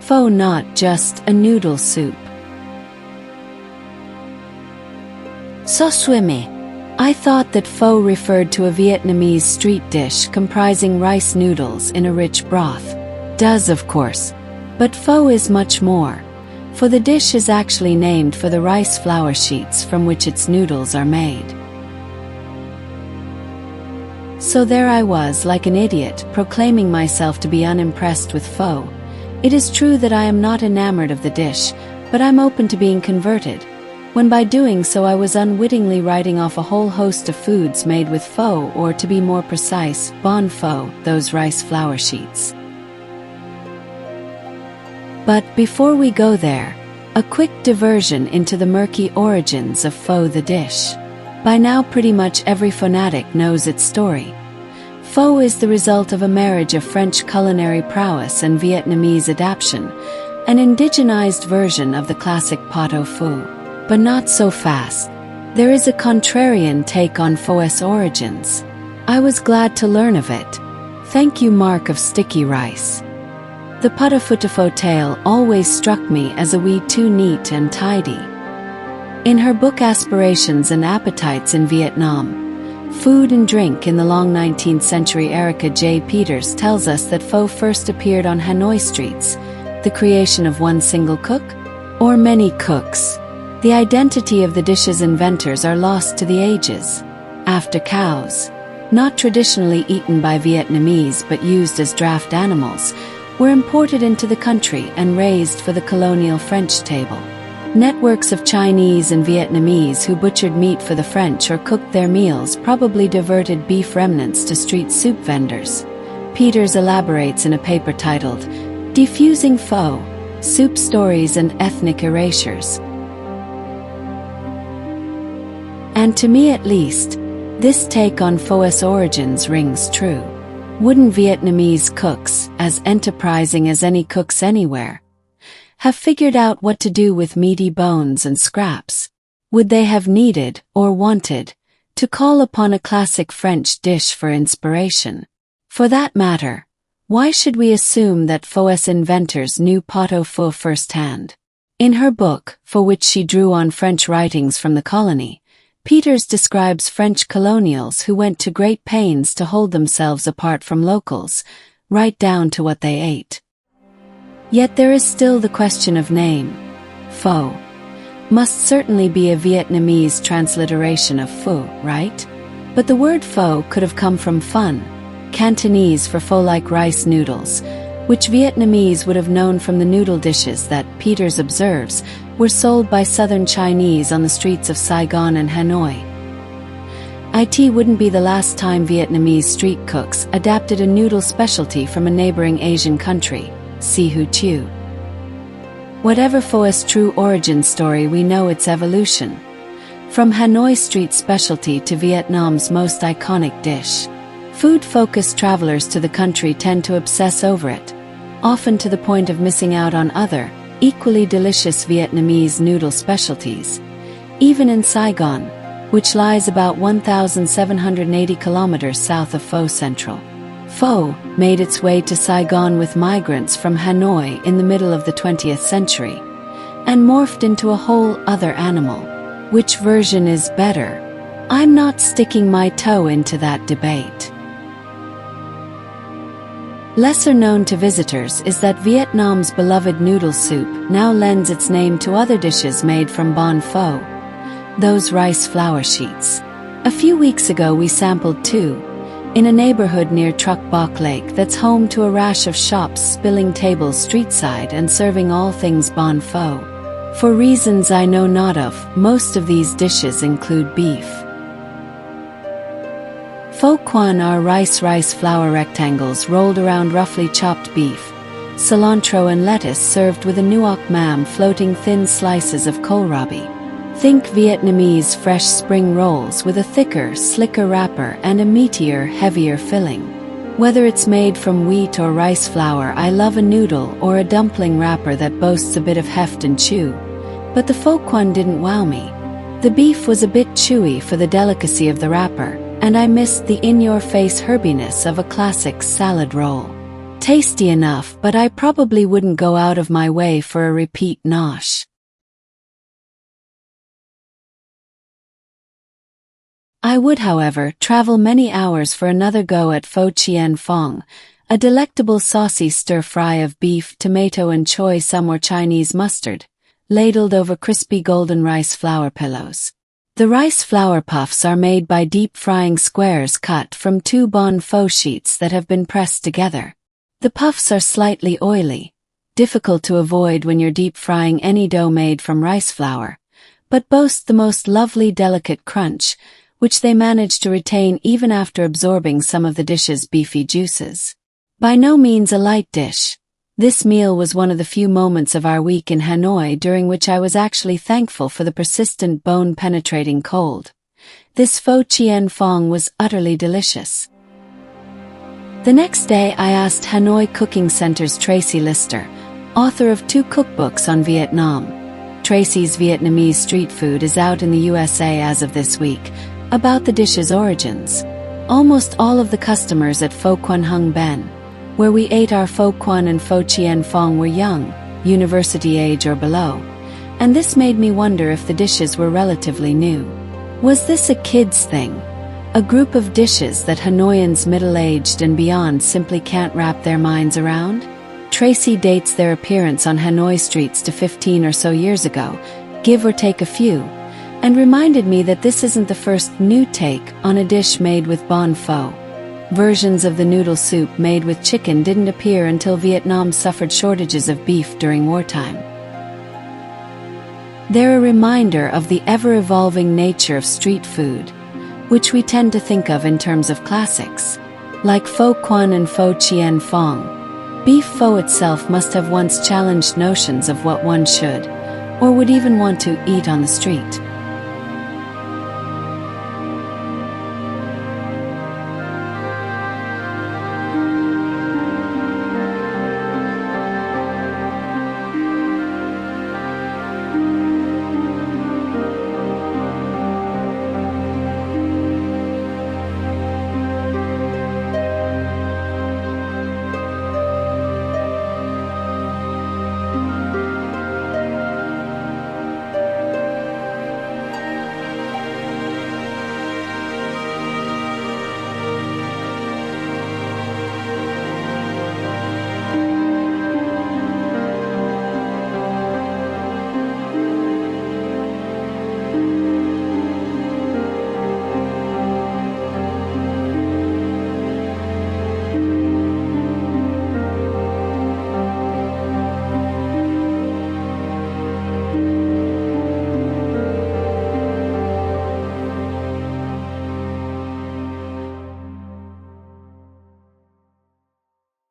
Pho not just a noodle soup. So swimmy. I thought that pho referred to a Vietnamese street dish comprising rice noodles in a rich broth. Does of course. But pho is much more. For the dish is actually named for the rice flour sheets from which its noodles are made. So there I was like an idiot, proclaiming myself to be unimpressed with pho. It is true that I am not enamored of the dish, but I'm open to being converted, when by doing so I was unwittingly writing off a whole host of foods made with pho, or to be more precise, bánh pho, those rice flour sheets. But before we go there, a quick diversion into the murky origins of pho the dish. By now pretty much every fanatic knows its story. Pho is the result of a marriage of French culinary prowess and Vietnamese adaptation, an indigenized version of the classic pot au feu. But not so fast. There is a contrarian take on pho's origins. I was glad to learn of it. Thank you, Mark of Sticky Rice. The pot au feu tale always struck me as a wee too neat and tidy. In her book Aspirations and Appetites in Vietnam, Food and Drink in the Long 19th Century, Erica J. Peters tells us that pho first appeared on Hanoi streets, the creation of one single cook, or many cooks. The identity of the dish's inventors are lost to the ages. After cows, not traditionally eaten by Vietnamese but used as draft animals, were imported into the country and raised for the colonial French table. Networks of Chinese and Vietnamese who butchered meat for the French or cooked their meals probably diverted beef remnants to street soup vendors. Peters elaborates in a paper titled, Defusing Pho, Soup Stories and Ethnic Erasures. And to me at least, this take on pho's origins rings true. Wouldn't Vietnamese cooks, as enterprising as any cooks anywhere, have figured out what to do with meaty bones and scraps? Would they have needed, or wanted, to call upon a classic French dish for inspiration? For that matter, why should we assume that pho's inventors knew pot au feu firsthand? In her book, for which she drew on French writings from the colony, Peters describes French colonials who went to great pains to hold themselves apart from locals, right down to what they ate. Yet there is still the question of name. Pho must certainly be a Vietnamese transliteration of pho, right? But the word pho could have come from fun, Cantonese for pho-like rice noodles, which Vietnamese would have known from the noodle dishes that, Peters observes, were sold by southern Chinese on the streets of Saigon and Hanoi. It wouldn't be the last time Vietnamese street cooks adapted a noodle specialty from a neighboring Asian country, Si Hu Chiu. Whatever pho's true origin story, we know its evolution. From Hanoi street specialty to Vietnam's most iconic dish. Food-focused travelers to the country tend to obsess over it, often to the point of missing out on other, equally delicious Vietnamese noodle specialties. Even in Saigon, which lies about 1,780 kilometers south of Pho Central. Pho made its way to Saigon with migrants from Hanoi in the middle of the 20th century, and morphed into a whole other animal. Which version is better? I'm not sticking my toe into that debate. Lesser known to visitors is that Vietnam's beloved noodle soup now lends its name to other dishes made from bánh pho, those rice flour sheets. A few weeks ago we sampled two, in a neighborhood near Truc Bok Lake that's home to a rash of shops spilling tables streetside and serving all things bánh pho. For reasons I know not of, most of these dishes include beef. Pho quan are rice flour rectangles rolled around roughly chopped beef, cilantro and lettuce served with a nuoc mam floating thin slices of kohlrabi. Think Vietnamese fresh spring rolls with a thicker, slicker wrapper and a meatier, heavier filling. Whether it's made from wheat or rice flour, I love a noodle or a dumpling wrapper that boasts a bit of heft and chew. But the pho quan didn't wow me. The beef was a bit chewy for the delicacy of the wrapper, and I missed the in-your-face herbiness of a classic salad roll. Tasty enough, but I probably wouldn't go out of my way for a repeat nosh. I would, however, travel many hours for another go at pho chien phong, a delectable saucy stir-fry of beef, tomato and choy sum or Chinese mustard, ladled over crispy golden rice flour pillows. The rice flour puffs are made by deep-frying squares cut from 2 bon pho sheets that have been pressed together. The puffs are slightly oily, difficult to avoid when you're deep-frying any dough made from rice flour, but boast the most lovely delicate crunch, which they manage to retain even after absorbing some of the dish's beefy juices. By no means a light dish, this meal was one of the few moments of our week in Hanoi during which I was actually thankful for the persistent bone-penetrating cold. This pho chien phong was utterly delicious. The next day I asked Hanoi Cooking Center's Tracy Lister, author of 2 cookbooks on Vietnam. Tracy's Vietnamese street food is out in the USA as of this week, about the dish's origins. Almost all of the customers at Pho Quan Hung Ben, where we ate our pho quan and pho chien phong, were young, university age or below, and this made me wonder if the dishes were relatively new. Was this a kids' thing? A group of dishes that Hanoians middle-aged and beyond simply can't wrap their minds around? Tracy dates their appearance on Hanoi streets to 15 or so years ago, give or take a few, and reminded me that this isn't the first new take on a dish made with bon pho. Versions of the noodle soup made with chicken didn't appear until Vietnam suffered shortages of beef during wartime. They're a reminder of the ever-evolving nature of street food, which we tend to think of in terms of classics. Like pho quan and pho chien phong, beef pho itself must have once challenged notions of what one should, or would even want to, eat on the street.